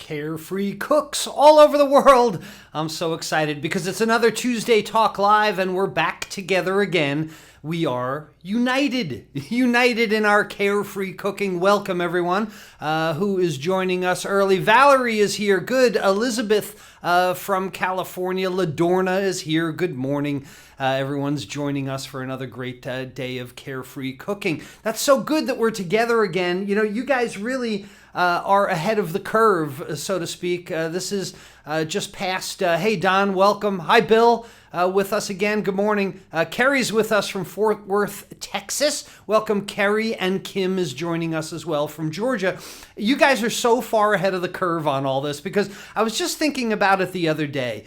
Carefree cooks all over the world. I'm so excited because it's another Tuesday Talk Live and we're back together again. We are united in our carefree cooking. Welcome everyone who is joining us early. Valerie is here. Good. Elizabeth from California. Ladorna is here. Good morning. Everyone's joining us for another great day of carefree cooking. That's so good that we're together again. You know, you guys really are ahead of the curve, so to speak. This is just past, hey Don, welcome. Hi Bill, with us again. Good morning. Kerry's with us from Fort Worth, Texas. Welcome Kerry, and Kim is joining us as well from Georgia. You guys are so far ahead of the curve on all this because I was just thinking about it the other day.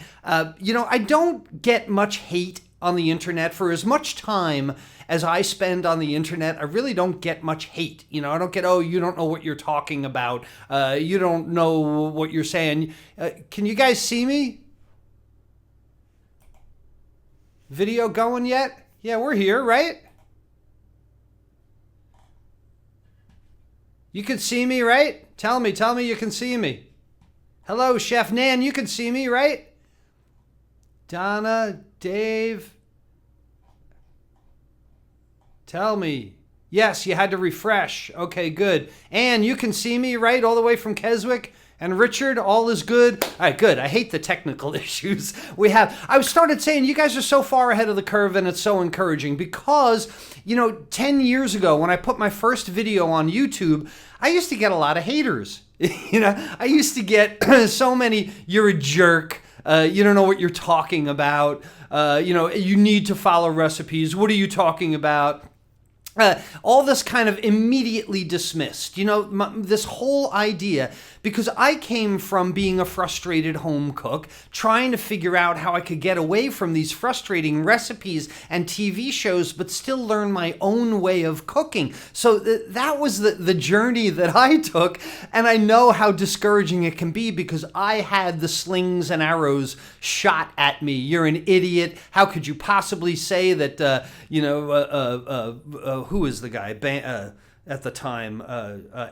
You know, I don't get much hate on the internet. For as much time as I spend on the internet, I really don't get much hate. You know, I don't get, oh, you don't know what you're talking about. You don't know what you're saying. Can you guys see me? Video going yet? Yeah, we're here, right? You can see me, right? Tell me you can see me. Hello, Chef Nan, you can see me, right? Donna, Dave, tell me. Yes, you had to refresh. Okay, good. Ann, you can see me, right? All the way from Keswick. And Richard, all is good? All right, good. I hate the technical issues we have. I started saying you guys are so far ahead of the curve and it's so encouraging because, you know, 10 years ago when I put my first video on YouTube, I used to get a lot of haters. You know, I used to get so many, you're a jerk. You don't know what you're talking about. You know, you need to follow recipes. What are you talking about? All this kind of immediately dismissed, you know, this whole idea, because I came from being a frustrated home cook, trying to figure out how I could get away from these frustrating recipes and TV shows, but still learn my own way of cooking. So that was the journey that I took, and I know how discouraging it can be because I had the slings and arrows shot at me. You're an idiot. How could you possibly say that, you know, who is the guy at the time?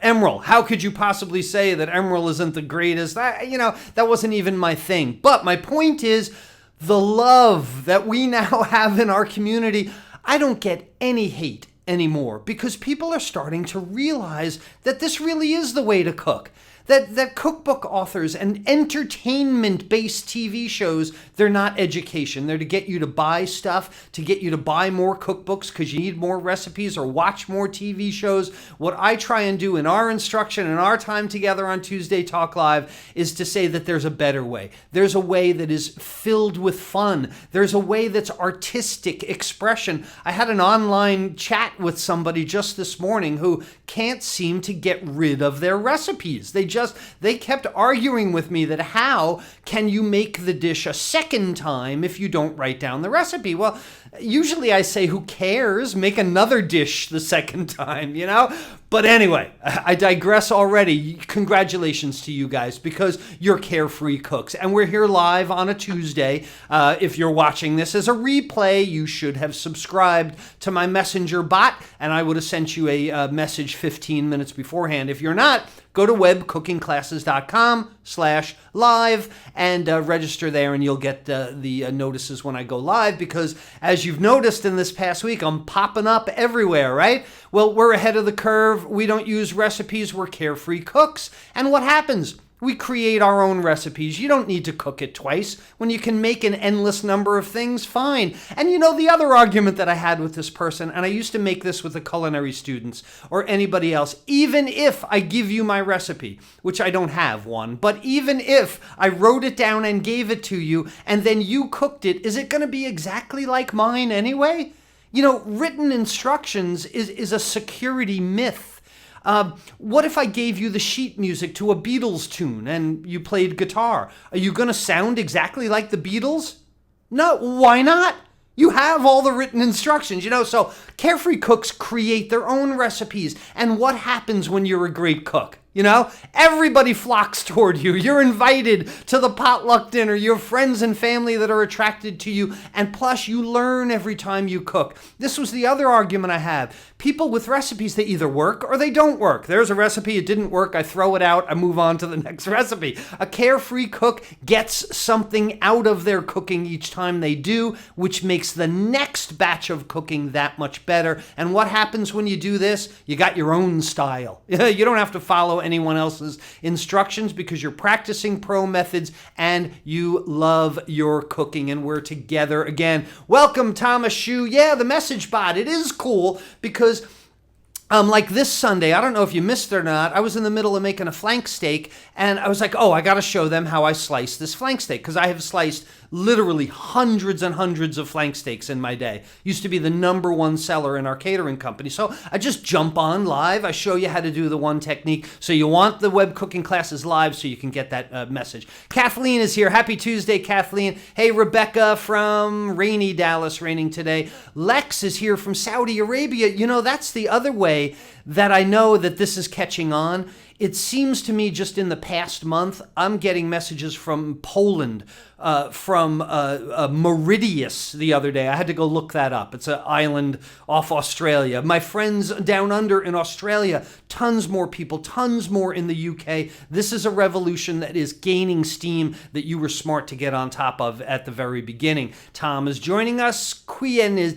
Emeril. How could you possibly say that Emeril isn't the greatest? You know, that wasn't even my thing. But my point is the love that we now have in our community. I don't get any hate anymore because people are starting to realize that this really is the way to cook. That cookbook authors and entertainment-based TV shows, they're not education. They're to get you to buy stuff, to get you to buy more cookbooks because you need more recipes or watch more TV shows. What I try and do in our instruction and our time together on Tuesday Talk Live is to say that there's a better way. There's a way that is filled with fun. There's a way that's artistic expression. I had an online chat with somebody just this morning who can't seem to get rid of their recipes. They kept arguing with me that how can you make the dish a second time if you don't write down the recipe? Well, usually I say, who cares? Make another dish the second time, you know? But anyway, I digress already. Congratulations to you guys because you're carefree cooks. And we're here live on a Tuesday. If you're watching this as a replay, you should have subscribed to my messenger bot and I would have sent you a message 15 minutes beforehand. If you're not, go to webcookingclasses.com/live and register there and you'll get the notices when I go live because as you've noticed in this past week, I'm popping up everywhere, right? Well, we're ahead of the curve. We don't use recipes. We're carefree cooks. And what happens? We create our own recipes. You don't need to cook it twice. When you can make an endless number of things, fine. And you know, the other argument that I had with this person, and I used to make this with the culinary students or anybody else, even if I give you my recipe, which I don't have one, but even if I wrote it down and gave it to you and then you cooked it, is it going to be exactly like mine anyway? You know, written instructions is a security myth. What if I gave you the sheet music to a Beatles tune and you played guitar? Are you going to sound exactly like the Beatles? No, why not? You have all the written instructions, you know, so carefree cooks create their own recipes. And what happens when you're a great cook? You know, everybody flocks toward you. You're invited to the potluck dinner. You have friends and family that are attracted to you. And plus, you learn every time you cook. This was the other argument I have. People with recipes, they either work or they don't work. There's a recipe, it didn't work, I throw it out, I move on to the next recipe. A carefree cook gets something out of their cooking each time they do, which makes the next batch of cooking that much better. And what happens when you do this? You got your own style. You don't have to follow anyone else's instructions because you're practicing pro methods and you love your cooking, and we're together again. Welcome, Thomas Shu. Yeah, the message bot. It is cool because like this Sunday, I don't know if you missed it or not, I was in the middle of making a flank steak, and I was like, oh, I got to show them how I slice this flank steak, because I have sliced literally hundreds and hundreds of flank steaks in my day. Used to be the #1 seller in our catering company. So I just jump on live. I show you how to do the one technique. So you want the web cooking classes live so you can get that message. Kathleen is here. Happy Tuesday, Kathleen. Hey, Rebecca from rainy Dallas, raining today. Lex is here from Saudi Arabia. You know, that's the other way that I know that this is catching on. It seems to me just in the past month, I'm getting messages from Poland, from Mauritius the other day. I had to go look that up. It's an island off Australia. My friends down under in Australia, tons more people, tons more in the UK. This is a revolution that is gaining steam that you were smart to get on top of at the very beginning. Tom is joining us.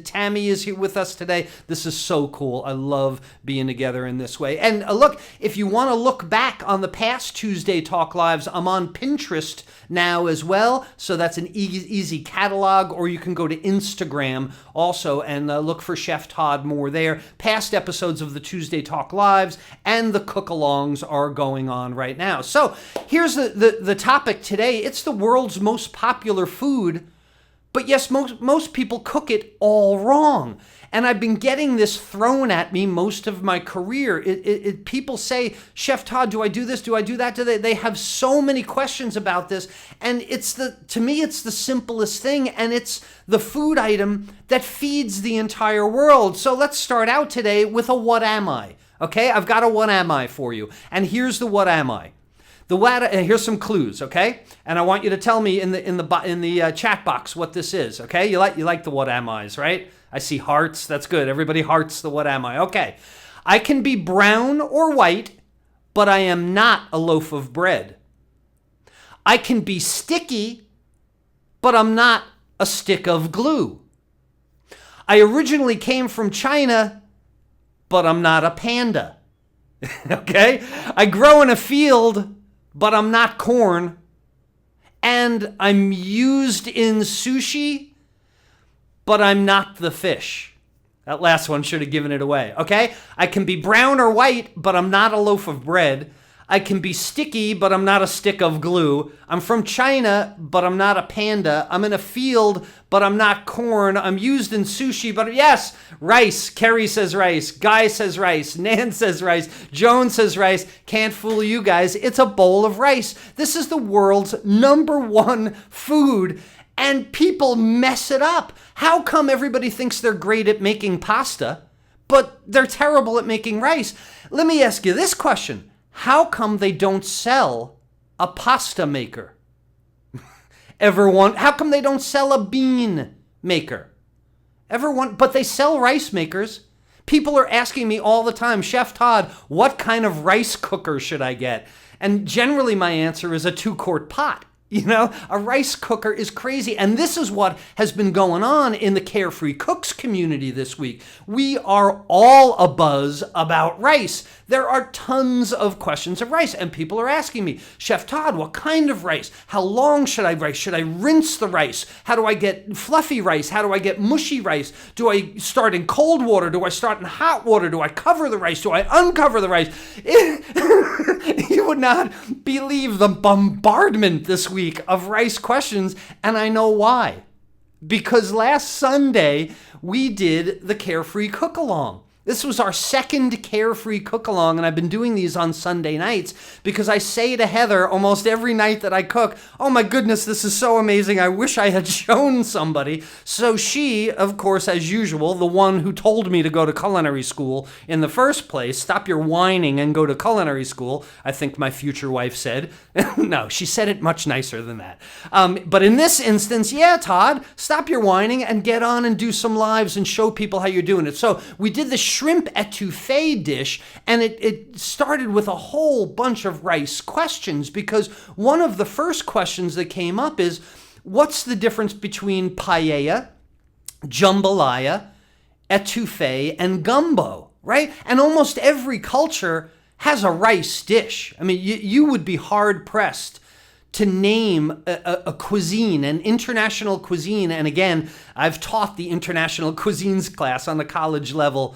Tammy is here with us today. This is so cool. I love being together in this way. And look, if you want to look back on the past Tuesday Talk Lives, I'm on Pinterest now as well. So that's an easy catalog, or you can go to Instagram also and look for Chef Todd Moore there. Past episodes of the Tuesday Talk Lives and the cook-alongs are going on right now. So here's the topic today. It's the world's most popular food, but yes, most people cook it all wrong. And I've been getting this thrown at me most of my career. People say, Chef Todd, do I do this? Do I do that? They have so many questions about this. And to me, it's the simplest thing. And it's the food item that feeds the entire world. So let's start out today with a what am I? Okay, I've got a what am I for you. And here's the what am I. Here's some clues, okay? And I want you to tell me in the chat box what this is, okay? You like the what am I's, right? I see hearts. That's good. Everybody hearts the what am I. Okay. I can be brown or white, but I am not a loaf of bread. I can be sticky, but I'm not a stick of glue. I originally came from China, but I'm not a panda. Okay? I grow in a field, but I'm not corn. And I'm used in sushi, but I'm not the fish. That last one should have given it away, okay? I can be brown or white, but I'm not a loaf of bread. I can be sticky, but I'm not a stick of glue. I'm from China, but I'm not a panda. I'm in a field, but I'm not corn. I'm used in sushi, but yes, rice. Kerry says rice. Guy says rice. Nan says rice. Joan says rice. Can't fool you guys. It's a bowl of rice. This is the world's #1 food, and people mess it up. How come everybody thinks they're great at making pasta, but they're terrible at making rice? Let me ask you this question. How come they don't sell a pasta maker? How come they don't sell a bean maker? But they sell rice makers. People are asking me all the time, Chef Todd, what kind of rice cooker should I get? And generally my answer is a 2-quart pot. You know, a rice cooker is crazy. And this is what has been going on in the Carefree Cooks community this week. We are all abuzz about rice. There are tons of questions of rice, and people are asking me, Chef Todd, what kind of rice? How long should I rice? Should I rinse the rice? How do I get fluffy rice? How do I get mushy rice? Do I start in cold water? Do I start in hot water? Do I cover the rice? Do I uncover the rice? You would not believe the bombardment this week of rice questions, and I know why. Because last Sunday, we did the Carefree Cook-Along. This was our second Carefree cook-along, and I've been doing these on Sunday nights because I say to Heather almost every night that I cook, oh my goodness, this is so amazing. I wish I had shown somebody. So she, of course, as usual, the one who told me to go to culinary school in the first place, stop your whining and go to culinary school, I think my future wife said. No, she said it much nicer than that. But in this instance, yeah, Todd, stop your whining and get on and do some lives and show people how you're doing it. So we did the shrimp etouffee dish, and it started with a whole bunch of rice questions, because one of the first questions that came up is, what's the difference between paella, jambalaya, etouffee, and gumbo, right? And almost every culture has a rice dish. I mean, you would be hard-pressed to name a cuisine, an international cuisine. And again, I've taught the international cuisines class on the college level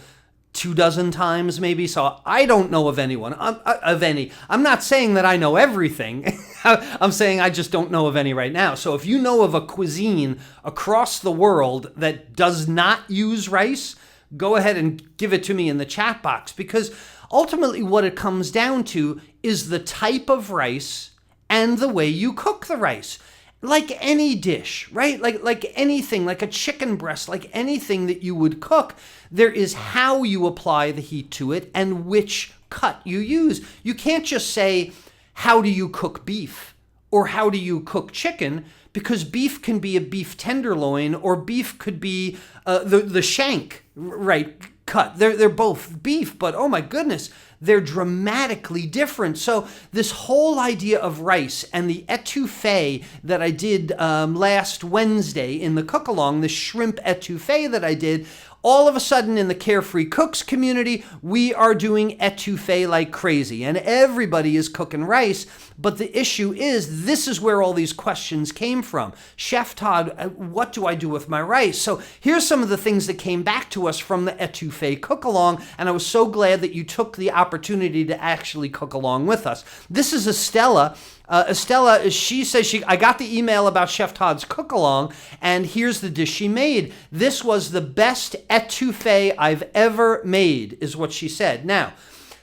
24 times maybe, so I don't know of anyone, of any. I'm not saying that I know everything. I'm saying I just don't know of any right now. So if you know of a cuisine across the world that does not use rice, go ahead and give it to me in the chat box, because ultimately what it comes down to is the type of rice and the way you cook the rice. Like any dish, right? Like anything, like a chicken breast, like anything that you would cook, there is how you apply the heat to it and which cut you use. You can't just say, how do you cook beef or how do you cook chicken? Because beef can be a beef tenderloin, or beef could be the shank, right? Cut. They're both beef, but oh my goodness, they're dramatically different. So this whole idea of rice and the etouffee that I did last Wednesday in the cook-along, the shrimp etouffee that I did, all of a sudden in the Carefree Cooks community, we are doing etouffee like crazy, and everybody is cooking rice. But the issue is, this is where all these questions came from. Chef Todd, what do I do with my rice? So here's some of the things that came back to us from the etouffee cook-along, and I was so glad that you took the opportunity to actually cook along with us. This is Estella. Estella, she says, I got the email about Chef Todd's cook-along, and here's the dish she made. This was the best etouffee I've ever made, is what she said. Now,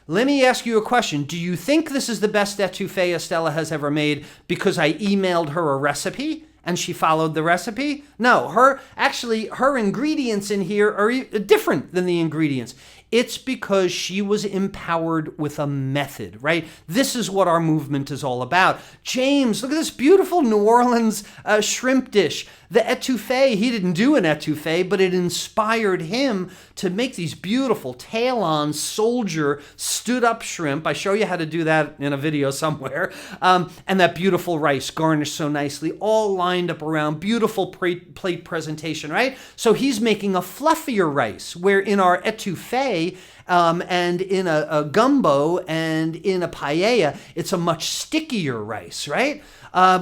let me ask you a question. Do you think this is the best etouffee Estella has ever made because I emailed her a recipe and she followed the recipe? No, her ingredients in here are different than the ingredients. It's because she was empowered with a method, right? This is what our movement is all about. James, look at this beautiful New Orleans shrimp dish. The etouffee, he didn't do an etouffee, but it inspired him to make these beautiful tail-on soldier stood-up shrimp. I show you how to do that in a video somewhere. And that beautiful rice garnished so nicely, all lined up around, beautiful plate presentation, right? So he's making a fluffier rice, where in our etouffee, and in a gumbo and in a paella, it's a much stickier rice, right?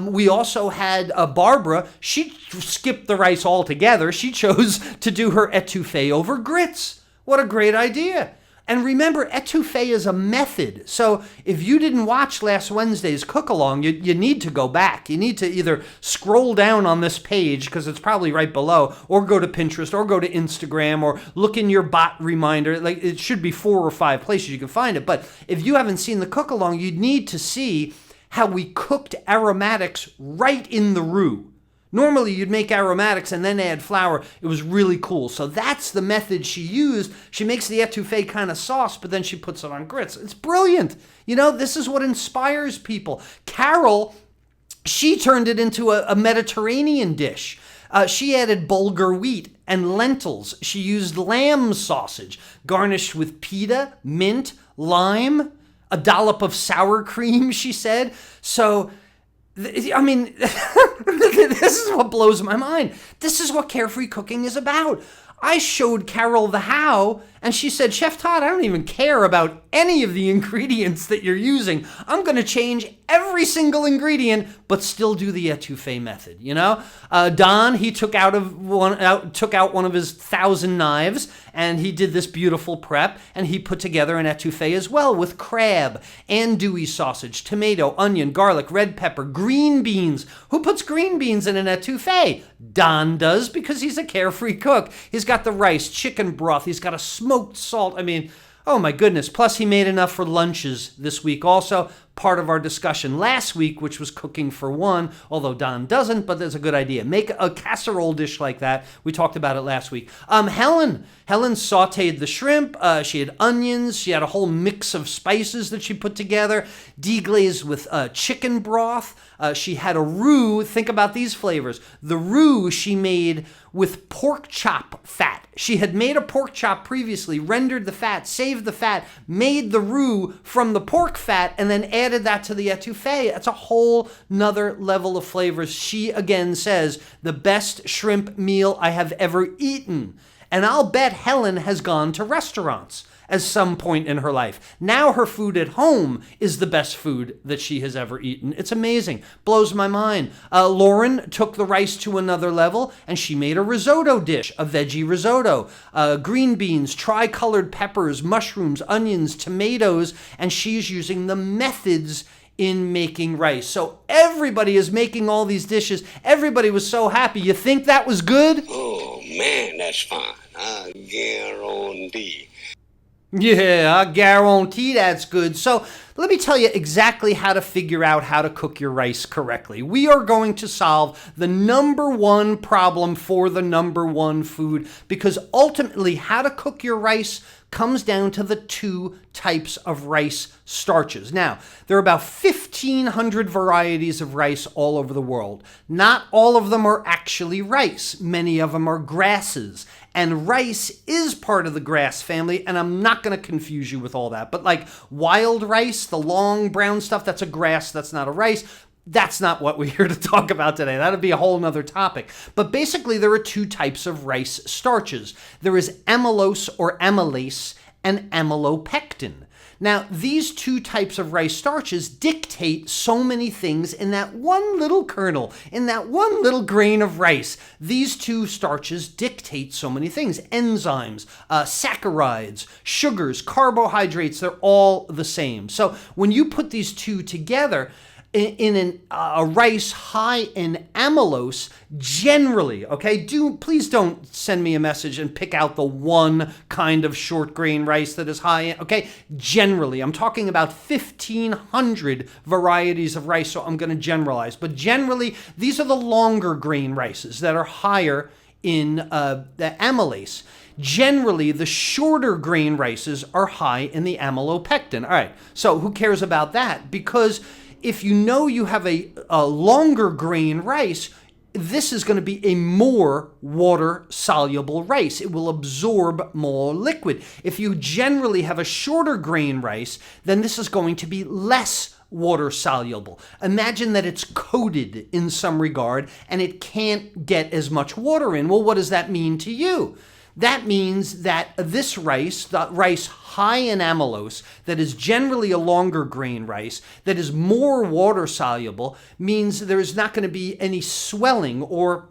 We also had Barbara. She skipped the rice altogether. She chose to do her etouffee over grits. What a great idea. And remember, etouffee is a method. So if you didn't watch last Wednesday's cook-along, you need to go back. You need to either scroll down on this page, because it's probably right below, or go to Pinterest, or go to Instagram, or look in your bot reminder. Like, it should be 4 or 5 places you can find it. But if you haven't seen the cook-along, you need to see how we cooked aromatics right in the roux. Normally, you'd make aromatics and then add flour. It was really cool. So that's the method she used. She makes the etouffee kind of sauce, but then she puts it on grits. It's brilliant. You know, this is what inspires people. Carol, she turned it into a Mediterranean dish. She added bulgur wheat and lentils. She used lamb sausage, garnished with pita, mint, lime, a dollop of sour cream, she said. So, I mean, this is what blows my mind. This is what Carefree Cooking is about. I showed Carol the how, and she said, Chef Todd, I don't even care about any of the ingredients that you're using. I'm going to change every single ingredient, but still do the etouffee method, you know? Don, he took out one of his 1,000 knives and he did this beautiful prep, and he put together an etouffee as well with crab, andouille sausage, tomato, onion, garlic, red pepper, green beans. Who puts green beans in an etouffee? Don does, because he's a carefree cook. He's got the rice, chicken broth, he's got a smoked salt. I mean, oh my goodness. Plus, he made enough for lunches this week also. Part of our discussion last week, which was cooking for one, although Don doesn't, but that's a good idea. Make a casserole dish like that. We talked about it last week. Helen sauteed the shrimp. She had onions. She had a whole mix of spices that she put together, deglazed with chicken broth. She had a roux. Think about these flavors. The roux she made with pork chop fat. She had made a pork chop previously, rendered the fat, saved the fat, made the roux from the pork fat, and then added that to the etouffee. That's a whole nother level of flavors. She again says, the best shrimp meal I have ever eaten. And I'll bet Helen has gone to restaurants at some point in her life. Now her food at home is the best food that she has ever eaten. It's amazing. Blows my mind. Lauren took the rice to another level, and she made a risotto dish, a veggie risotto. Green beans, tri-colored peppers, mushrooms, onions, tomatoes, and she's using the methods in making rice. So everybody is making all these dishes. Everybody was so happy. You think that was good? Oh, man, that's fine. I guarantee. Yeah, I guarantee that's good. So let me tell you exactly how to figure out how to cook your rice correctly. We are going to solve the number one problem for the number one food, because ultimately how to cook your rice comes down to the two types of rice starches. Now, there are about 1,500 varieties of rice all over the world. Not all of them are actually rice. Many of them are grasses. And rice is part of the grass family, and I'm not going to confuse you with all that. But like wild rice, the long brown stuff, that's a grass, that's not a rice. That's not what we're here to talk about today. That'd be a whole nother topic. But basically, there are two types of rice starches. There is amylose or amylase and amylopectin. Now, these two types of rice starches dictate so many things in that one little kernel, in that one little grain of rice. These two starches dictate so many things. Enzymes, saccharides, sugars, carbohydrates, they're all the same. So when you put these two together, in a rice high in amylose, generally, okay, please don't send me a message and pick out the one kind of short grain rice that is high in, okay? Generally, I'm talking about 1,500 varieties of rice, so I'm going to generalize. But generally, these are the longer grain rices that are higher in the amylase. Generally, the shorter grain rices are high in the amylopectin. All right, so who cares about that? Because if you know you have a longer grain rice, this is going to be a more water-soluble rice. It will absorb more liquid. If you generally have a shorter grain rice, then this is going to be less water-soluble. Imagine that it's coated in some regard and it can't get as much water in. Well, what does that mean to you? That means that this rice, the rice high in amylose, that is generally a longer grain rice, that is more water soluble, means there is not going to be any swelling or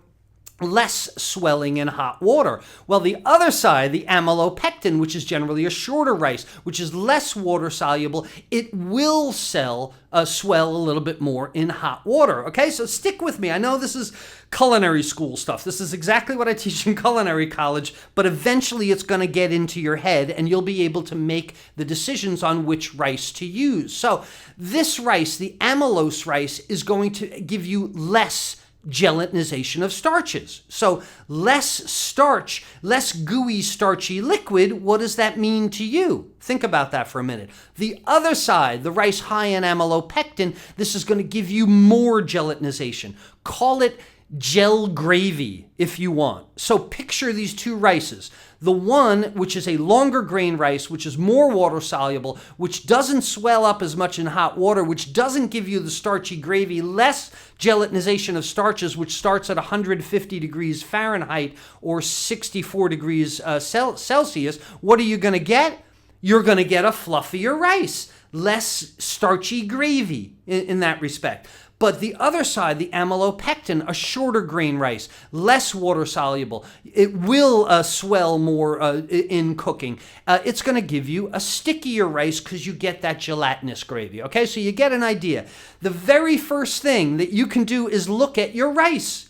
less swelling in hot water. Well, the other side, the amylopectin, which is generally a shorter rice, which is less water soluble, it will swell a little bit more in hot water. Okay, so stick with me. I know this is culinary school stuff. This is exactly what I teach in culinary college, but eventually it's going to get into your head and you'll be able to make the decisions on which rice to use. So this rice, the amylose rice, is going to give you less gelatinization of starches. So less starch, less gooey, starchy liquid. What does that mean to you? Think about that for a minute. The other side, the rice high in amylopectin, this is going to give you more gelatinization. Call it gel gravy if you want. So picture these two rices. The one, which is a longer grain rice, which is more water soluble, which doesn't swell up as much in hot water, which doesn't give you the starchy gravy, less gelatinization of starches, which starts at 150 degrees Fahrenheit or 64 degrees Celsius. What are you going to get? You're going to get a fluffier rice. less starchy gravy in that respect. But the other side, the amylopectin, a shorter grain rice, less water soluble. It will swell more in cooking. It's going to give you a stickier rice because you get that gelatinous gravy. Okay, so you get an idea. The very first thing that you can do is look at your rice.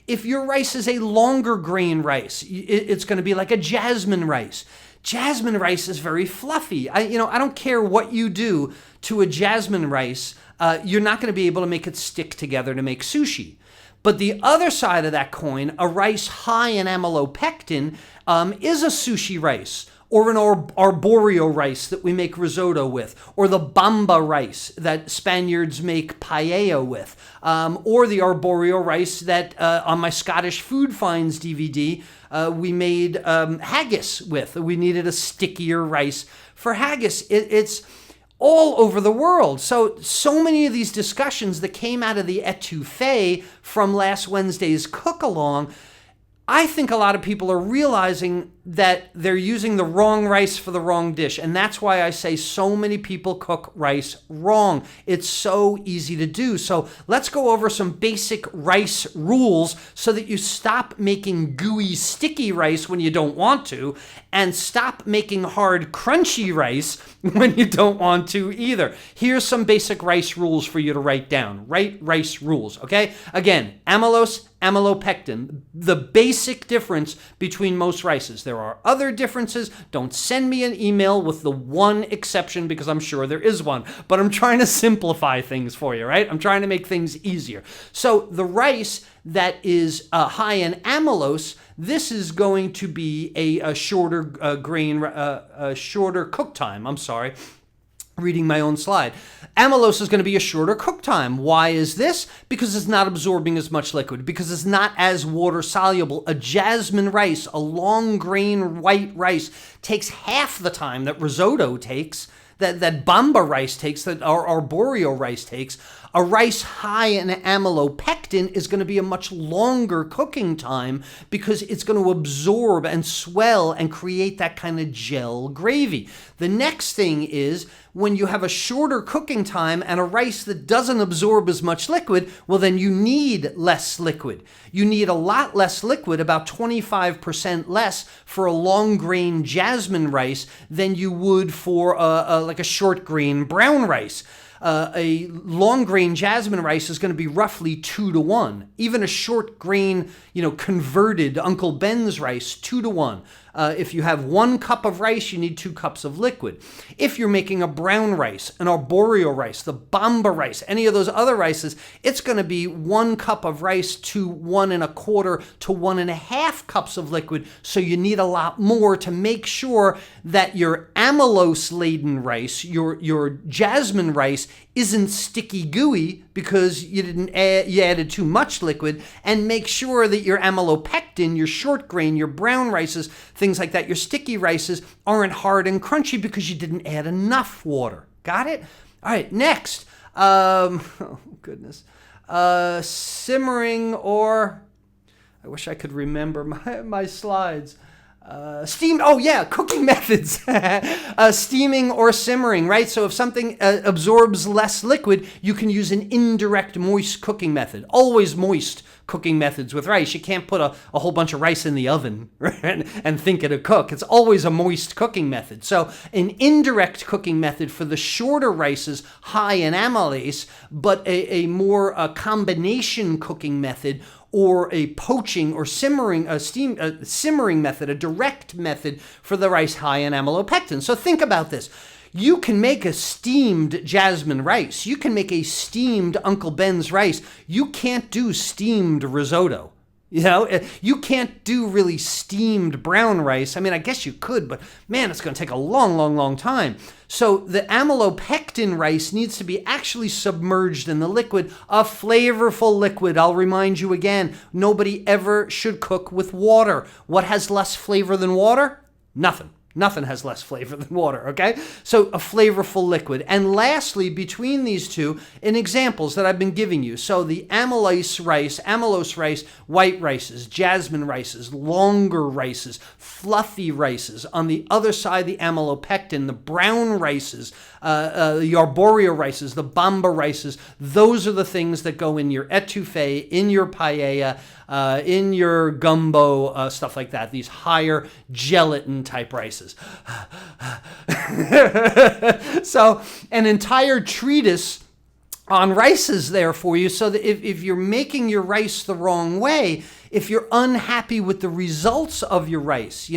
If your rice is a longer grain rice, it's going to be like a jasmine rice. Jasmine rice is very fluffy. I don't care what you do to a jasmine rice. You're not going to be able to make it stick together to make sushi. But the other side of that coin, a rice high in amylopectin, is a sushi rice, or an arborio rice that we make risotto with, or the bamba rice that Spaniards make paella with, or the arborio rice that on my Scottish Food Finds DVD we made haggis with. We needed a stickier rice for haggis. It's all over the world. So many of these discussions that came out of the etouffee from last Wednesday's cook-along, I think a lot of people are realizing that they're using the wrong rice for the wrong dish. And that's why I say so many people cook rice wrong. It's so easy to do. So let's go over some basic rice rules so that you stop making gooey, sticky rice when you don't want to, and stop making hard, crunchy rice when you don't want to either. Here's some basic rice rules for you to write down. Write rice rules, okay? Again, amylose, amylopectin, the basic difference between most rices. There are other differences. Don't send me an email with the one exception because I'm sure there is one, but I'm trying to simplify things for you, right? I'm trying to make things easier. So the rice that is high in amylose, this is going to be a shorter shorter cook time. I'm sorry. Reading my own slide. Amylose is going to be a shorter cook time. Why is this? Because it's not absorbing as much liquid, because it's not as water soluble. A jasmine rice, a long grain white rice, takes half the time that risotto takes, that bamba rice takes, that our arborio rice takes. A rice high in amylopectin is going to be a much longer cooking time because it's going to absorb and swell and create that kind of gel gravy. The next thing is when you have a shorter cooking time and a rice that doesn't absorb as much liquid, well, then you need less liquid. You need a lot less liquid, about 25% less for a long grain jasmine rice than you would for like a short grain brown rice. A long grain jasmine rice is going to be roughly 2-to-1. Even a short grain, converted Uncle Ben's rice, 2-to-1. If you have 1 cup of rice, you need 2 cups of liquid. If you're making a brown rice, an arborio rice, the bamba rice, any of those other rices, it's going to be 1 cup of rice to 1.25 to 1.5 cups of liquid. So you need a lot more to make sure that your amylose-laden rice, your jasmine rice, isn't sticky gooey because you added too much liquid, and make sure that your amylopectin, your short grain, your brown rices, things like that, your sticky rices aren't hard and crunchy because you didn't add enough water. Got it? All right, next. Oh, goodness. Simmering, or I wish I could remember my slides. Cooking methods. Steaming or simmering, right? So if something absorbs less liquid, you can use an indirect moist cooking method. Always moist cooking methods with rice. You can't put a whole bunch of rice in the oven, right, and think it'll cook. It's always a moist cooking method. So an indirect cooking method for the shorter rices high in amylase, but a more combination cooking method, or a poaching or simmering, simmering method, a direct method for the rice high in amylopectin. So think about this. You can make a steamed jasmine rice. You can make a steamed Uncle Ben's rice. You can't do steamed risotto. You can't do really steamed brown rice. I mean, I guess you could, but man, it's going to take a long, long, long time. So the amylopectin rice needs to be actually submerged in the liquid, a flavorful liquid. I'll remind you again, nobody ever should cook with water. What has less flavor than water? Nothing. Nothing has less flavor than water, okay? So a flavorful liquid. And lastly, between these two, in examples that I've been giving you, so the amylose rice, white rices, jasmine rices, longer rices, fluffy rices. On the other side, the amylopectin, the brown rices, the arboreal rices, the bamba rices, those are the things that go in your etouffee, in your paella, in your gumbo, stuff like that, these higher gelatin type rices. So an entire treatise on rice is there for you, so that if you're making your rice the wrong way, if you're unhappy with the results of your rice,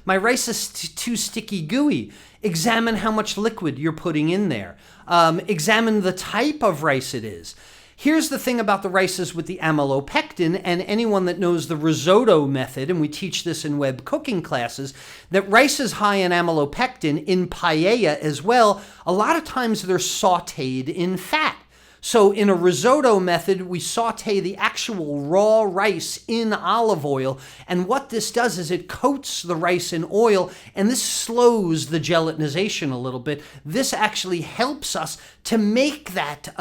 my rice is too sticky gooey, examine how much liquid you're putting in there. Examine the type of rice it is. Here's the thing about the rices with the amylopectin, and anyone that knows the risotto method, and we teach this in web cooking classes, that rice is high in amylopectin, in paella as well. A lot of times they're sauteed in fat. So in a risotto method, we saute the actual raw rice in olive oil. And what this does is it coats the rice in oil, and this slows the gelatinization a little bit. This actually helps us to make that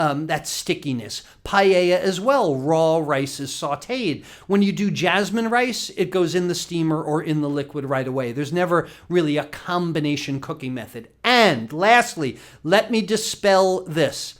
stickiness. Paella as well, raw rice is sauteed. When you do jasmine rice, it goes in the steamer or in the liquid right away. There's never really a combination cooking method. And lastly, let me dispel this.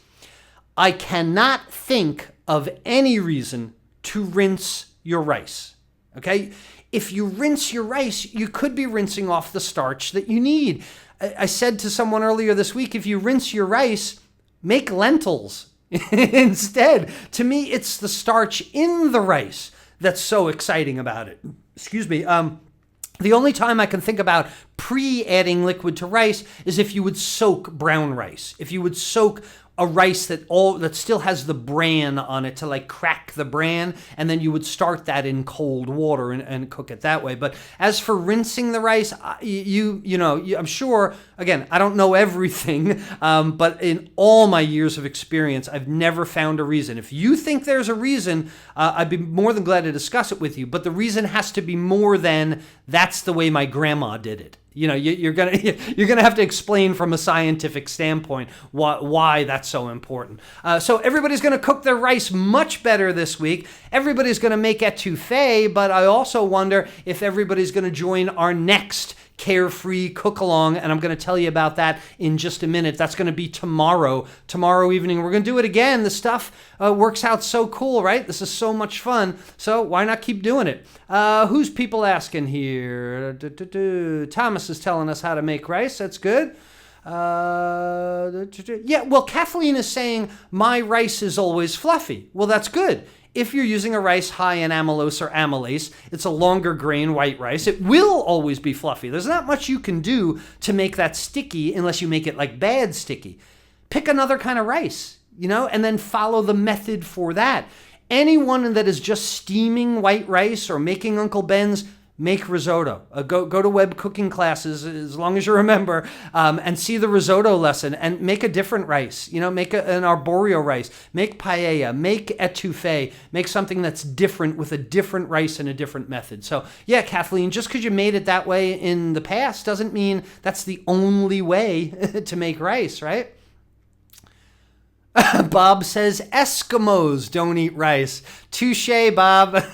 I cannot think of any reason to rinse your rice, okay? If you rinse your rice, you could be rinsing off the starch that you need. I said to someone earlier this week, if you rinse your rice, make lentils instead. To me, it's the starch in the rice that's so exciting about it. Excuse me. The only time I can think about pre-adding liquid to rice is if you would soak brown rice. If you would soak a rice that still has the bran on it to like crack the bran, and then you would start that in cold water and cook it that way. But as for rinsing the rice, I'm sure, again, I don't know everything, but in all my years of experience, I've never found a reason. If you think there's a reason, I'd be more than glad to discuss it with you. But the reason has to be more than that's the way my grandma did it. You're gonna have to explain from a scientific standpoint why that's so important. So everybody's gonna cook their rice much better this week. Everybody's gonna make etouffee, but I also wonder if everybody's gonna join our next Carefree Cook Along, and I'm going to tell you about that in just a minute. That's going to be tomorrow evening. We're going to do it again. The stuff works out so cool, right? This is so much fun, so why not keep doing it? Who's people asking here? Thomas is telling us how to make rice. That's good. Yeah, well, Kathleen is saying my rice is always fluffy. Well, that's good. If you're using a rice high in amylose or amylase, it's a longer grain white rice, it will always be fluffy. There's not much you can do to make that sticky unless you make it like bad sticky. Pick another kind of rice, and then follow the method for that. Anyone that is just steaming white rice or making Uncle Ben's, make risotto. Go to web cooking classes, as long as you remember, and see the risotto lesson and make a different rice. Make an arboreal rice, make paella, make etouffee, make something that's different with a different rice and a different method. So yeah, Kathleen, just because you made it that way in the past doesn't mean that's the only way to make rice, right? Bob says Eskimos don't eat rice. Touche, Bob.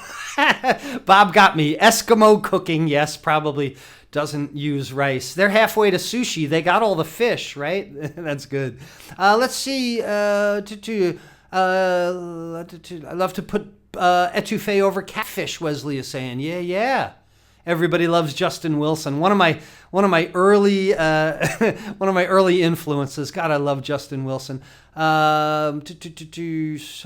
Bob got me. Eskimo cooking, yes, probably doesn't use rice. They're halfway to sushi. They got all the fish, right? That's good. Let's see. I love to put etouffee over catfish, Wesley is saying. Yeah. Everybody loves Justin Wilson. One of my early influences. God, I love Justin Wilson. So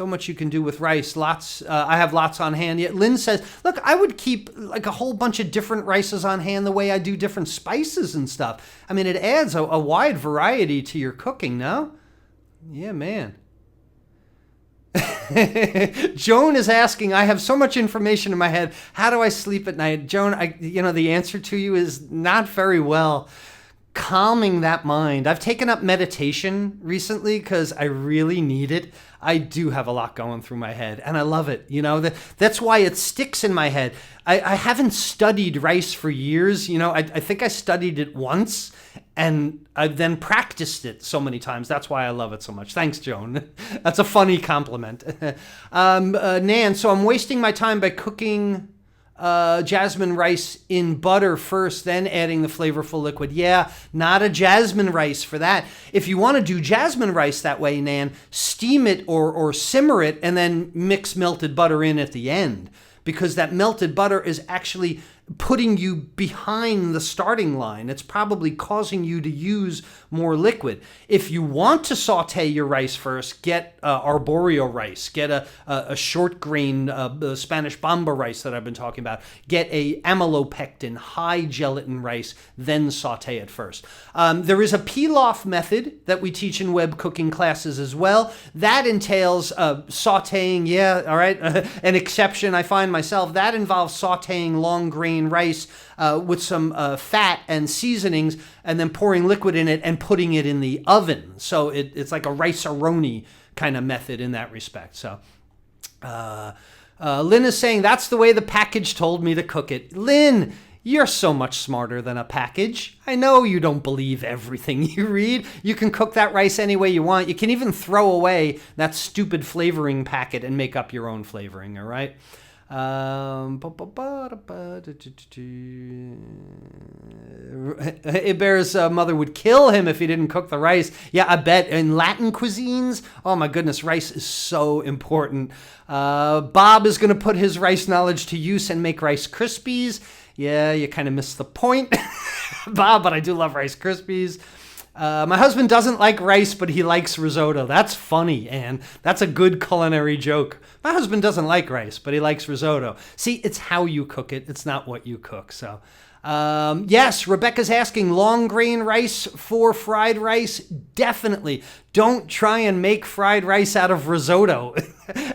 much you can do with rice. Lots. I have lots on hand. Yet Lynn says, look, I would keep like a whole bunch of different rices on hand the way I do different spices and stuff. I mean, it adds a wide variety to your cooking. No? Yeah, man. Joan is asking, I have so much information in my head. How do I sleep at night? Joan, the answer to you is not very well. calming that mind. I've taken up meditation recently because I really need it. I do have a lot going through my head, and I love it. That's why it sticks in my head. I haven't studied rice for years. I think I studied it once, and I then practiced it so many times. That's why I love it so much. Thanks, Joan. That's a funny compliment. Nan, so I'm wasting my time by cooking jasmine rice in butter first, then adding the flavorful liquid. Yeah, not a jasmine rice for that. If you want to do jasmine rice that way, Nan, steam it or simmer it and then mix melted butter in at the end, because that melted butter is actually putting you behind the starting line. It's probably causing you to use more liquid. If you want to saute your rice first, get arborio rice, get a short grain Spanish bamba rice that I've been talking about, get a amylopectin, high gelatin rice, then saute it first. There is a pilaf method that we teach in web cooking classes as well. That entails sauteing, an exception I find myself, that involves sauteing long grain rice with some fat and seasonings, and then pouring liquid in it and putting it in the oven. So it's like a rice-a-roni kind of method in that respect. So Lynn is saying, that's the way the package told me to cook it. Lynn, you're so much smarter than a package. I know you don't believe everything you read. You can cook that rice any way you want. You can even throw away that stupid flavoring packet and make up your own flavoring, all right? Iber's mother would kill him if he didn't cook the rice. Yeah, I bet. In Latin cuisines, oh my goodness, rice is so important. Bob is going to put his rice knowledge to use and make Rice Krispies. Yeah, you kind of missed the point, Bob, but I do love Rice Krispies. My husband doesn't like rice, but he likes risotto. That's funny, Anne. That's a good culinary joke. My husband doesn't like rice, but he likes risotto. See, it's how you cook it. It's not what you cook. So, yes, Rebecca's asking, long grain rice for fried rice? Definitely. Don't try and make fried rice out of risotto,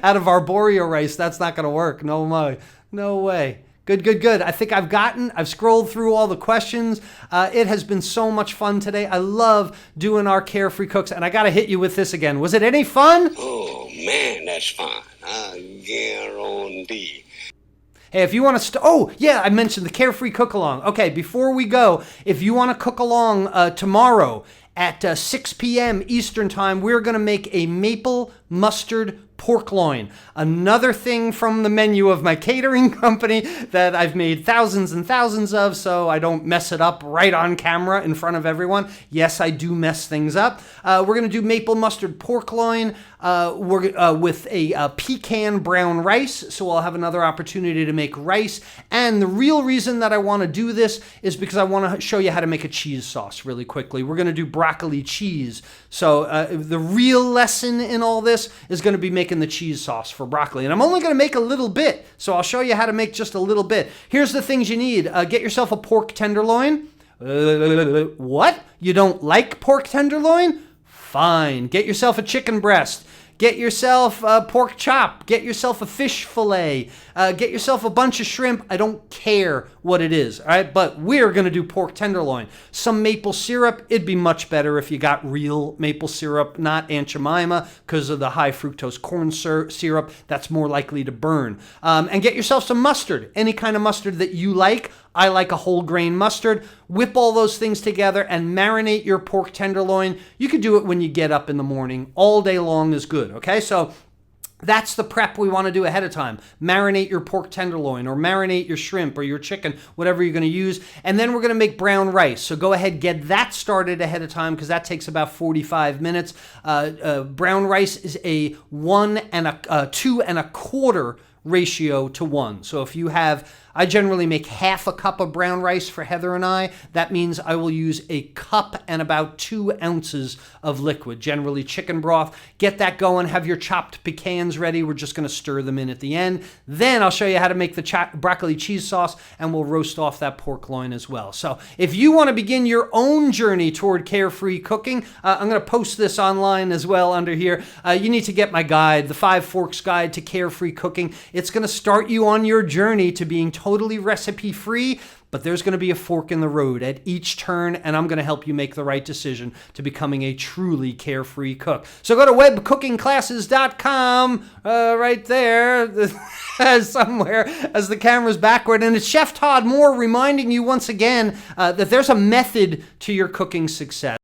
out of arborio rice. That's not going to work. No way. No way. Good. I think I've scrolled through all the questions. It has been so much fun today. I love doing our Carefree Cooks, and I got to hit you with this again. Was it any fun? Oh, man, that's fun. I guarantee. Hey, if you want to, I mentioned the Carefree Cook Along. Okay, before we go, if you want to cook along tomorrow at 6 p.m. Eastern Time, we're going to make a maple mustard pork loin. Another thing from the menu of my catering company that I've made thousands and thousands of, so I don't mess it up right on camera in front of everyone. Yes, I do mess things up. We're going to do maple mustard pork loin with a pecan brown rice, so I'll have another opportunity to make rice. And the real reason that I want to do this is because I want to show you how to make a cheese sauce really quickly. We're going to do broccoli cheese. So the real lesson in all this is going to be making the cheese sauce for broccoli. And I'm only going to make a little bit, so I'll show you how to make just a little bit. Here's the things you need. Get yourself a pork tenderloin. What? You don't like pork tenderloin? Fine. Get yourself a chicken breast. Get yourself a pork chop. Get yourself a fish fillet. Get yourself a bunch of shrimp. I don't care what it is, all right? But we're going to do pork tenderloin. Some maple syrup. It'd be much better if you got real maple syrup, not Aunt Jemima, because of the high fructose corn syrup. That's more likely to burn. And get yourself some mustard, any kind of mustard that you like. I like a whole grain mustard. Whip all those things together and marinate your pork tenderloin. You could do it when you get up in the morning. All day long is good, okay? So that's the prep we want to do ahead of time. Marinate your pork tenderloin or marinate your shrimp or your chicken, whatever you're going to use. And then we're going to make brown rice. So go ahead, get that started ahead of time because that takes about 45 minutes. Brown rice is a 2 1/4 ratio to 1. So if you have, I generally make half a cup of brown rice for Heather and I. That means I will use a cup and about 2 ounces of liquid, generally chicken broth. Get that going. Have your chopped pecans ready. We're just going to stir them in at the end. Then I'll show you how to make the broccoli cheese sauce, and we'll roast off that pork loin as well. So if you want to begin your own journey toward carefree cooking, I'm going to post this online as well under here. You need to get my guide, the 5 Forks Guide to Carefree Cooking. It's going to start you on your journey to being totally recipe free, but there's going to be a fork in the road at each turn, and I'm going to help you make the right decision to becoming a truly carefree cook. So go to webcookingclasses.com, right there, somewhere as the camera's backward. And it's Chef Todd Moore reminding you once again that there's a method to your cooking success.